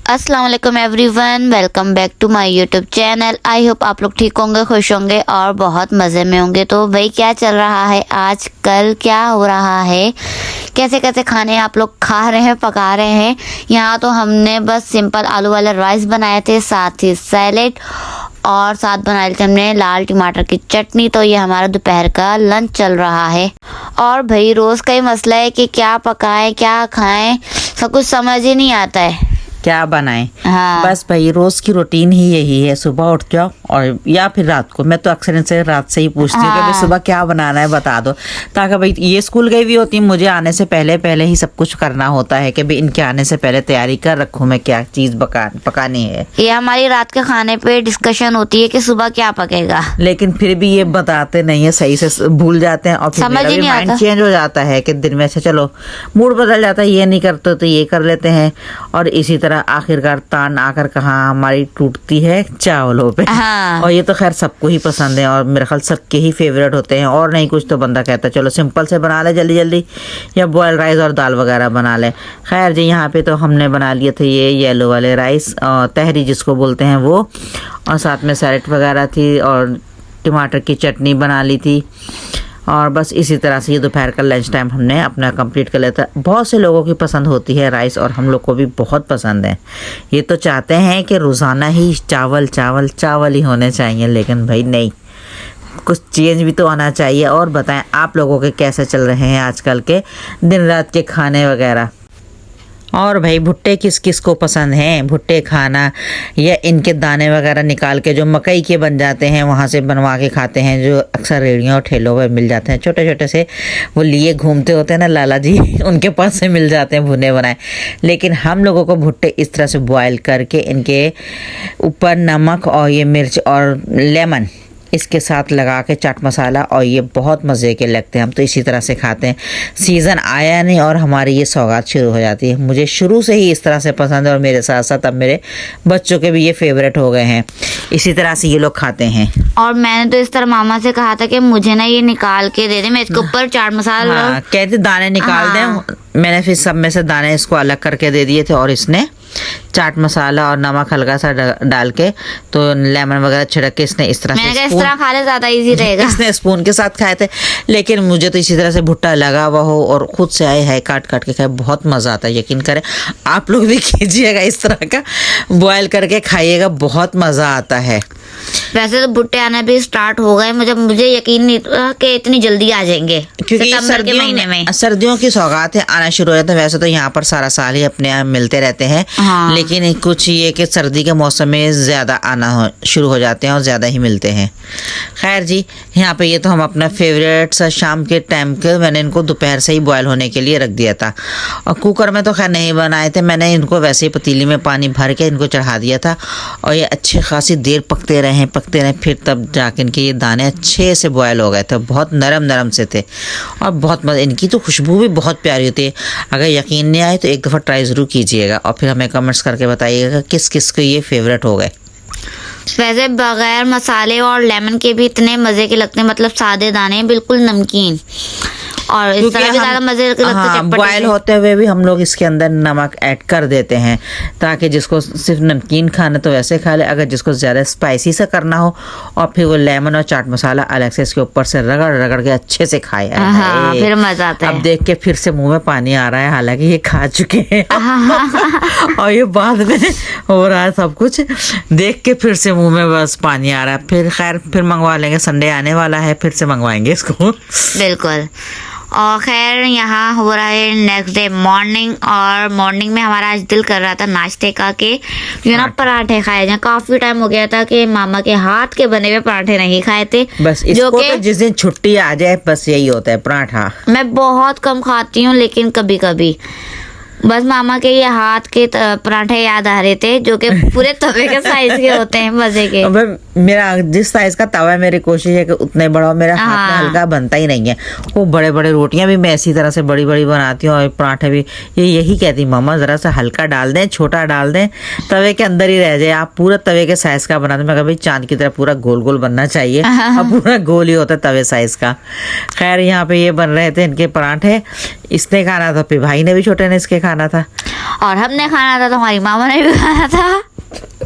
अस्सलाम वालेकुम everyone, welcome back to my YouTube channel. I hope आप लोग ठीक होंगे, खुश होंगे और बहुत मज़े में होंगे। तो भाई क्या चल रहा है आजकल, क्या हो रहा है, कैसे कैसे खाने आप लोग खा रहे हैं, पका रहे हैं। यहाँ तो हमने बस सिंपल आलू वाले राइस बनाए थे, साथ ही सैलेड और साथ बनाए थे हमने लाल टमाटर की चटनी। तो ये हमारा दोपहर का लंच चल रहा है। और भाई रोज़ का ही मसला है कि क्या पकाएं क्या खाएं, सब कुछ समझ ही नहीं आता है क्या बनाएं। हाँ। बस भाई रोज की रूटीन ही यही है, सुबह उठ जाओ और या फिर रात को। मैं तो अक्सर इनसे रात से ही पूछती हूँ कि भाई सुबह क्या बनाना है बता दो, ताकि भाई ये स्कूल गई भी होती है, मुझे आने से पहले पहले ही सब कुछ करना होता है कि भाई इनके आने से पहले तैयारी कर रखूँ मैं क्या चीज़ पकानी है। ये हमारी रात के खाने पे डिस्कशन होती है कि सुबह क्या पकेगा, लेकिन फिर भी ये बताते नहीं है सही से, भूल जाते हैं और फिर समझ ही नहीं माइंड आता। चेंज हो जाता है कि दिन में से चलो मूड बदल जाता है, ये नहीं करते तो ये कर लेते हैं। और इसी तरह आखिरकार तान आकर कहाँ हमारी टूटती है चावलों पे। हाँ। और ये तो खैर सबको ही पसंद है और मेरे ख्याल सबके ही फेवरेट होते हैं। और नहीं कुछ तो बंदा कहता है चलो सिंपल से बना ले जल्दी जल्दी, या बॉयल राइस और दाल वगैरह बना ले। खैर जी यहाँ पे तो हमने बना लिए थे ये येलो वाले राइस, तहरी जिसको बोलते हैं वो, और साथ में सैलेड वगैरह थी और टमाटर की चटनी बना ली थी। और बस इसी तरह से ये दोपहर का लंच टाइम हमने अपना कंप्लीट कर लिया था। बहुत से लोगों की पसंद होती है राइस और हम लोग को भी बहुत पसंद है। ये तो चाहते हैं कि रोज़ाना ही चावल चावल चावल ही होने चाहिए, लेकिन भाई नहीं, कुछ चेंज भी तो आना चाहिए। और बताएं आप लोगों के कैसे चल रहे हैं आजकल के दिन रात के खाने वगैरह। और भाई भुट्टे किस किस को पसंद हैं, भुट्टे खाना या इनके दाने वगैरह निकाल के जो मकई के बन जाते हैं वहाँ से बनवा के खाते हैं, जो अक्सर रेहड़ियों और ठेलों पर मिल जाते हैं, छोटे छोटे से वो लिए घूमते होते हैं ना लाला जी उनके पास से मिल जाते हैं भुने बनाए। लेकिन हम लोगों को भुट्टे इस तरह से बॉयल करके इनके ऊपर नमक और ये मिर्च और लेमन इसके साथ लगा के चाट मसाला, और ये बहुत मज़े के लगते हैं। हम तो इसी तरह से खाते हैं। सीज़न आया नहीं और हमारी ये सौगात शुरू हो जाती है। मुझे शुरू से ही इस तरह से पसंद है और मेरे साथ साथ अब मेरे बच्चों के भी ये फेवरेट हो गए हैं। इसी तरह से ये लोग खाते हैं। और मैंने तो इस तरह मामा से कहा था कि मुझे ना ये निकाल के दे दे, मैं इसके ऊपर चाट मसाला कहते दाने निकाल दें। मैंने फिर सब में से दाने इसको अलग करके दे दिए थे और इसने चाट मसाला और नमक हल्का सा डाल के तो लेमन वगैरह छिड़क के इसने इस तरह से इस तरह खा ले ज्यादा इजी रहेगा। इसने स्पून के साथ खाए थे। लेकिन मुझे तो इसी तरह से भुट्टा लगा हुआ हो और खुद से आए है काट काट के खाए, बहुत मज़ा आता है। यकीन करें आप लोग भी कीजिएगा, इस तरह का बॉयल करके खाइएगा, बहुत मज़ा आता है। वैसे तो भुट्टे आना भी स्टार्ट हो गए, मुझे यकीन नहीं था कि इतनी जल्दी आ जाएंगे, क्योंकि सितंबर के महीने में सर्दियों की सौगात है, आना शुरू हो जाता है। वैसे तो यहाँ पर सारा साल ही अपने यहाँ मिलते रहते हैं। हाँ। लेकिन कुछ ये कि सर्दी के मौसम में ज़्यादा आना शुरू हो जाते हैं और ज़्यादा ही मिलते हैं। खैर जी यहाँ पे ये तो हम अपना फेवरेट सा शाम के टाइम के मैंने इनको दोपहर से ही बॉयल होने के लिए रख दिया था। और कुकर में तो खैर नहीं बनाए थे, मैंने इनको वैसे ही पतीली में पानी भर के इनको चढ़ा दिया था और ये अच्छी खासी देर पकते रहे फिर तब जाके इनके ये दाने अच्छे से बॉयल हो गए थे। बहुत नरम नरम से थे और बहुत मज़ा, इनकी तो खुशबू भी बहुत प्यारी होती है। अगर यकीन नहीं आए तो एक दफ़ा ट्राई ज़रूर कीजिएगा और फिर हमें कमेंट्स करके बताइएगा किस किस को ये फेवरेट हो गए। वैसे बगैर मसाले और लेमन के भी इतने मजे के लगते हैं, मतलब सादे दाने बिल्कुल नमकीन, और इस तरह भी ज्यादा मजे लगते हैं। बॉयल होते हुए भी हम लोग इसके अंदर नमक ऐड कर देते हैं ताकि जिसको सिर्फ नमकीन खाना तो वैसे खा ले, अगर जिसको ज़्यादा स्पाइसी सा करना हो और फिर वो लेमन और चाट मसाला अलग से इसके ऊपर से रगड़ रगड़ के अच्छे से खाए। हाँ, फिर मजा आता है। अब देख के फिर से मुंह में पानी आ रहा है, हालांकि ये खा चुके हैं और ये बाद में हो रहा है सब कुछ देख के फिर से मुंह में बस पानी आ रहा है। फिर खैर फिर मंगवा लेंगे, संडे आने वाला है, फिर से मंगवाएंगे इसको। बिल्कुल। और खैर यहाँ हो रहा है नेक्स्ट डे मॉर्निंग, और मॉर्निंग में हमारा आज दिल कर रहा था नाश्ते का कि यू ना पराठे खाए जाए। काफ़ी टाइम हो गया था कि मामा के हाथ के बने हुए पराठे नहीं खाए थे। बस इसको तो जिस दिन छुट्टी आ जाए बस यही होता है पराठा। मैं बहुत कम खाती हूँ, लेकिन कभी कभी बस मामा के ये हाथ के पराठे याद आ रहे थे, जो कि पूरे तवे के साइज के होते हैं, मजे के। मेरा जिस साइज का तवा है मेरी कोशिश है कि उतने बड़ा हो, मेरा हाथ में हल्का बनता ही नहीं है। वो बड़े बड़े रोटियां भी मैं इसी तरह से बड़ी बड़ी बनाती हूँ और पराठे भी यही कहती मामा जरा सा हल्का डाल दें, छोटा डाल दें, तवे के अंदर ही रह जाए। आप पूरा तवे के साइज का बनाते, मैं कभी चांद की तरह पूरा गोल गोल बनना चाहिए और पूरा गोल ही होता है तवे साइज का। खैर यहाँ पे ये बन रहे थे इनके पराठे, इसने खाना था, फिर भाई ने भी, छोटे ने इसके खाना था, और हमने खाना था तो हमारी मामा ने भी खाना था।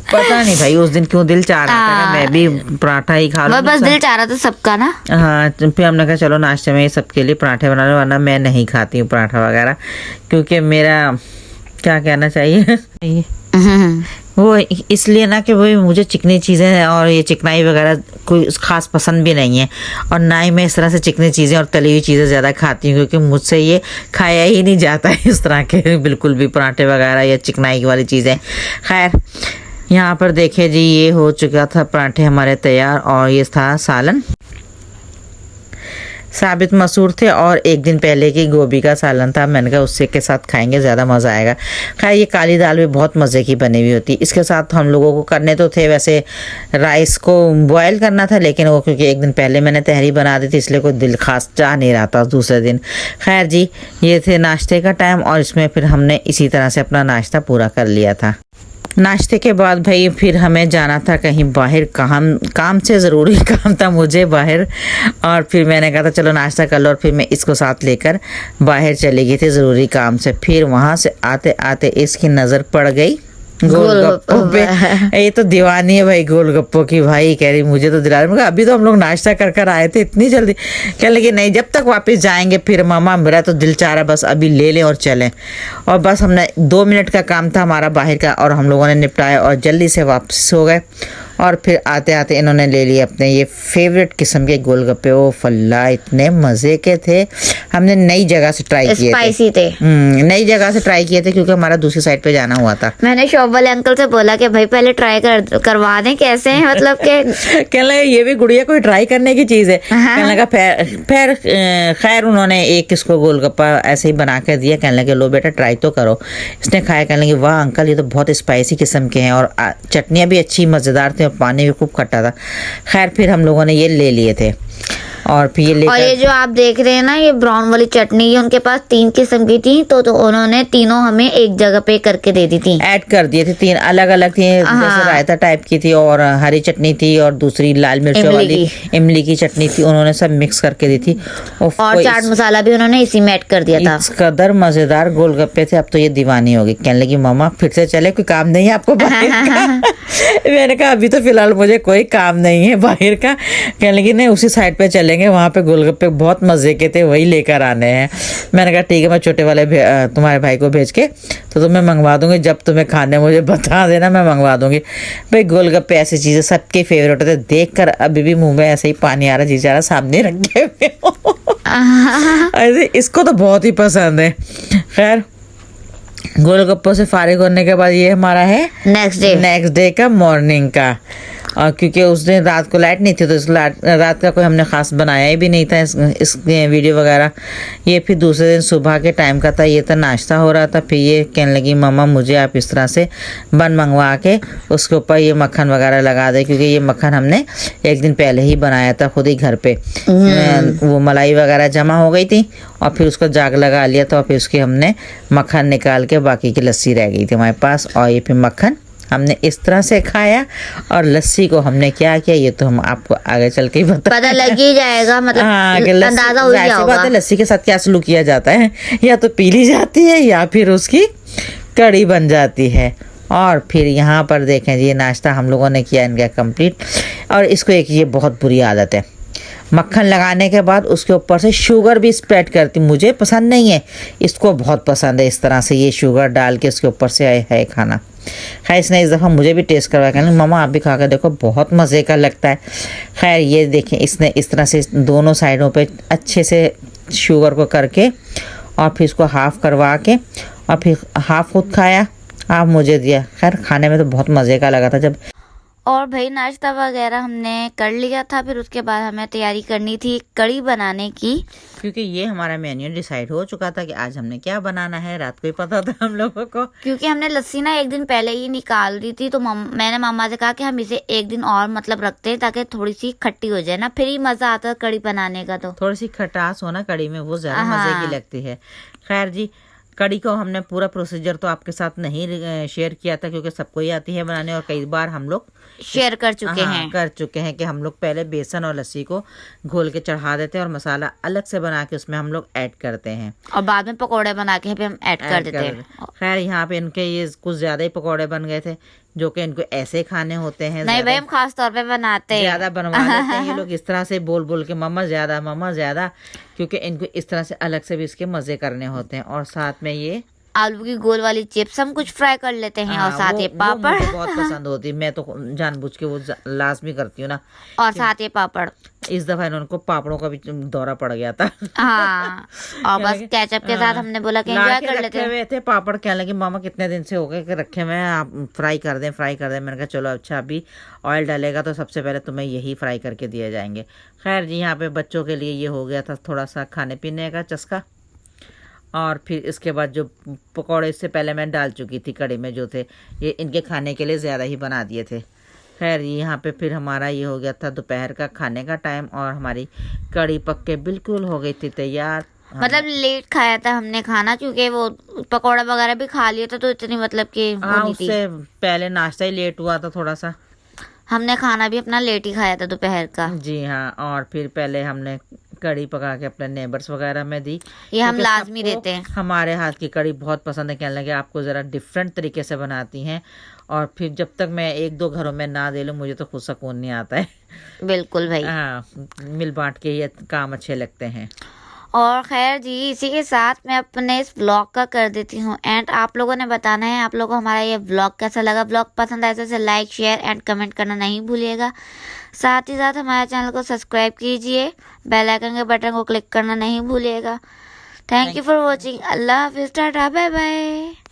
पता नहीं भाई उस दिन क्यों दिल चाह रहा था कि मैं भी पराठा ही खा लूं। बस दिल चाह रहा था सबका ना। हाँ, फिर हमने कहा चलो नाश्ते में ये सबके लिए पराठे बना लो, वरना मैं नहीं खाती हूँ पराठा वगैरह, क्योंकि मेरा क्या कहना चाहिए वो इसलिए ना कि वही मुझे चिकनी चीज़ें और ये चिकनाई वगैरह कोई खास पसंद भी नहीं है, और ना ही मैं इस तरह से चिकनी चीज़ें और तली हुई चीज़ें ज़्यादा खाती हूँ, क्योंकि मुझसे ये खाया ही नहीं जाता है इस तरह के बिल्कुल भी पराठे वगैरह या चिकनाई वाली चीज़ें। खैर यहाँ पर देखिए जी, ये हो चुका था पराठे हमारे तैयार, और ये था सालन, साबित मसूर थे, और एक दिन पहले की गोभी का सालन था। मैंने कहा उससे के साथ खाएंगे ज़्यादा मज़ा आएगा। खैर ये काली दाल भी बहुत मज़े की बनी हुई होती। इसके साथ हम लोगों को करने तो थे वैसे राइस को बॉयल करना था, लेकिन वो क्योंकि एक दिन पहले मैंने तहरी बना दी थी, इसलिए कोई दिल खास चाह नहीं रहा था दूसरे दिन। खैर जी, ये थे नाश्ते का टाइम, और इसमें फिर हमने इसी तरह से अपना नाश्ता पूरा कर लिया था। नाश्ते के बाद भाई फिर हमें जाना था कहीं बाहर, काम से ज़रूरी काम था मुझे बाहर, और फिर मैंने कहा था चलो नाश्ता कर लो, और फिर मैं इसको साथ लेकर बाहर चली गई थी ज़रूरी काम से। फिर वहाँ से आते आते इसकी नज़र पड़ गई गोलगप्पों पे। ये तो दीवानी है भाई गोलगप्पों की, भाई कह रही मुझे तो दिला रही, अभी तो हम लोग नाश्ता कर कर आए थे, इतनी जल्दी? कह लगी नहीं, जब तक वापस जाएंगे फिर मामा, मेरा तो दिल चाह रहा बस अभी ले लें और चलें। और बस हमने 2 मिनट का काम था हमारा बाहर का, और हम लोगों ने निपटाया और जल्दी से वापस हो गए। और फिर आते आते इन्होंने ले लिए अपने ये फेवरेट किस्म के गोलगप्पे। ओ फल्ला, इतने मज़े के थे। हमने नई जगह से ट्राई किए स्पाइसी थे। नई जगह से ट्राई किए थे, क्योंकि हमारा दूसरी साइड पे जाना हुआ था। मैंने शॉप वाले अंकल से बोला कि भाई पहले ट्राई करवा दें कैसे हैं, मतलब कि कहने लगा ये भी गुड़िया कोई ट्राई करने की चीज़ है। कहने लगा फिर खैर उन्होंने एक इसको गोलगप्पा ऐसे ही बना कर दिया। कहने लगे लो बेटा ट्राई तो करो। इसने खाया, कहने लगे वाह अंकल ये तो बहुत स्पाइसी किस्म के हैं, और चटनियाँ भी अच्छी मज़ेदार थी, और पानी भी खूब खट्टा था। खैर फिर हम लोगों ने ये ले लिए थे, और फिर ये जो आप देख रहे हैं ना, ये ब्राउन वाली चटनी, ये उनके पास 3 किस्म की थी, तो उन्होंने तीनों हमें एक जगह पे करके दे दी थी, ऐड कर दिए थे। 3 अलग अलग थी, जैसे रायता टाइप की थी, और हरी चटनी थी, और दूसरी लाल मिर्चों वाली इमली की चटनी थी। उन्होंने सब मिक्स करके दी थी, और चाट मसाला भी उन्होंने इसी में ऐड कर दिया था। इस कदर मजेदार गोलगप्पे थे, अब तो ये दीवानी होगी। कहने लगी मामा फिर से चले, कोई काम नहीं है आपको बाहर का? मैंने कहा अभी तो फिलहाल मुझे कोई काम नहीं है बाहर का। कहने लगी नहीं उसी साइड पे चलेंगे, वहाँ पे गोलगप्पे बहुत मजे के थे, वही लेकर आने हैं। मैंने कहा ठीक है, मैं छोटे वाले तुम्हारे भाई को भेज के तो तुम्हें मंगवा दूंगी, जब तुम्हें खाने मुझे बता देना, मैं मंगवा दूंगी। भाई गोलगप्पे ऐसी चीज़ें सबके फेवरेट होते, देख कर अभी भी मुँह में ऐसे ही पानी आ रहा, जी जा रहा सामने रखे हुए। इसको तो बहुत ही पसंद है। खैर गोलगप्पों से फारिग होने के बाद ये हमारा है नेक्स्ट डे का मॉर्निंग का। और क्योंकि उस दिन रात को लाइट नहीं थी, तो इस रात का कोई हमने ख़ास बनाया ही भी नहीं था इस वीडियो वगैरह। ये फिर दूसरे दिन सुबह के टाइम का था, ये तो नाश्ता हो रहा था। फिर ये कहने लगी मामा मुझे आप इस तरह से बन मंगवा के उसके ऊपर ये मक्खन वगैरह लगा दे, क्योंकि ये मक्खन हमने एक दिन पहले ही बनाया था खुद ही घर पे। वो मलाई वगैरह जमा हो गई थी, और फिर उसको जाग लगा लिया था, और फिर उसकी हमने मक्खन निकाल के, बाकी की लस्सी रह गई थी हमारे पास, और ये फिर मक्खन हमने इस तरह से खाया। और लस्सी को हमने क्या किया ये तो हम आपको आगे चल के ही पता लग ही जाएगा, मतलब अंदाजा हो गया होगा। लस्सी के साथ क्या सलूक किया जाता है, या तो पी ली जाती है या फिर उसकी कड़ी बन जाती है। और फिर यहाँ पर देखें ये नाश्ता हम लोगों ने किया इनका कंप्लीट। और इसको एक ये बहुत बुरी आदत है, मक्खन लगाने के बाद उसके ऊपर से शुगर भी स्प्रेड करती, मुझे पसंद नहीं है, इसको बहुत पसंद है इस तरह से ये शुगर डाल के उसके ऊपर से है खाना। खैर इसने इस दफ़ा मुझे भी टेस्ट करवाया, कहने मामा आप भी खा कर देखो बहुत मज़े का लगता है। खैर ये देखें इसने इस तरह से दोनों साइडों पे अच्छे से शुगर को करके, और फिर इसको हाफ़ करवा के, और फिर हाफ़ खुद खाया, हाफ मुझे दिया। खैर खाने में तो बहुत मज़े का लगा था जब। और भाई नाश्ता वगैरह हमने कर लिया था, फिर उसके बाद हमें तैयारी करनी थी कड़ी बनाने की, क्योंकि ये हमारा मेन्यू डिसाइड हो चुका था कि आज हमने क्या बनाना है, रात को ही पता था हम लोगों को। क्योंकि हमने लस्सी ना एक दिन पहले ही निकाल दी थी, तो मैंने मामा से कहा कि हम इसे एक दिन और मतलब रखते हैं ताकि थोड़ी सी खट्टी हो जाए ना, फिर ही मजा आता है कड़ी बनाने का। तो थोड़ी सी खटास होना कड़ी में वो ज्यादा मजे की लगती है। खैर जी कड़ी को हमने पूरा प्रोसीजर तो आपके साथ नहीं शेयर किया था, क्योंकि सबको ही आती है बनाने, और कई बार हम लोग शेयर कर चुके हैं। कर चुके हैं कि हम लोग पहले बेसन और लस्सी को घोल के चढ़ा देते हैं और मसाला अलग से बना के उसमें हम लोग ऐड करते हैं और बाद में पकोड़े बना के भी हम ऐड कर देते हैं। खैर यहाँ पे इनके ये कुछ ज्यादा ही पकोड़े बन गए थे, जो कि इनको ऐसे खाने होते हैं। नहीं भाई, हम खास तौर पे बनाते हैं, ज्यादा बनवा लेते हैं ये लोग इस तरह से बोल बोल के, मम्मा ज्यादा, क्योंकि इनको इस तरह से अलग से भी इसके मजे करने होते हैं। और साथ में ये आलू की गोल वाली चिप्स हम कुछ फ्राई कर लेते हैं, और साथ ये वो पापड़। मुझे बहुत पसंद होती है, मैं तो जानबूझ के वो लाजमी करती हूँ ना। और साथ ये पापड़। इस दफा इनको पापड़ों का भी दौरा पड़ गया था। हाँ, और बस केचप के साथ हमने बोला कि एंजॉय कर लेते हैं। हुए थे पापड़, कहने लगे मामा कितने दिन से हो गए कि रखे हुए हैं, आप फ्राई कर दें। मैंने कहा चलो अच्छा, अभी ऑयल डालेगा तो सबसे पहले तुम्हें यही फ्राई करके दिए जाएंगे। खैर जी, यहाँ पे बच्चों के लिए ये हो गया था थोड़ा सा खाने पीने का चस्का। और फिर इसके बाद जो पकौड़े इससे पहले मैं डाल चुकी थी कड़ी में जो थे, ये इनके खाने के लिए ज़्यादा ही बना दिए थे। खैर यहाँ पे फिर हमारा ये हो गया था दोपहर का खाने का टाइम, और हमारी कड़ी पक के बिल्कुल हो गई थी तैयार। मतलब लेट खाया था हमने खाना, क्योंकि वो पकौड़ा वगैरह भी खा लिया था, तो इतनी मतलब कि उससे पहले नाश्ता ही लेट हुआ था थोड़ा सा। हमने खाना भी अपना लेट ही खाया था दोपहर का। जी हाँ, और फिर पहले हमने कड़ी पका के अपने नेबर्स वगैरह में दी। ये हम लाजमी देते हैं। हमारे हाथ की कड़ी बहुत पसंद है, कहने लगे आपको ज़रा डिफरेंट तरीके से बनाती हैं। और फिर जब तक मैं 1-2 घरों में ना दे लूँ, मुझे तो खुद सुकून नहीं आता है। बिल्कुल भाई, हाँ, मिल बांट के ये काम अच्छे लगते हैं। और खैर जी, इसी के साथ मैं अपने इस व्लॉग का कर देती हूँ एंड। आप लोगों ने बताना है आप लोगों को हमारा ये व्लॉग कैसा लगा। व्लॉग पसंद आए तो इसे लाइक, शेयर एंड कमेंट करना नहीं भूलिएगा। साथ ही साथ हमारे चैनल को सब्सक्राइब कीजिए, बेल आइकन के बटन को क्लिक करना नहीं भूलिएगा। Thank you for watching. अल्लाह हाफिज़, टाटा, बाय बाय।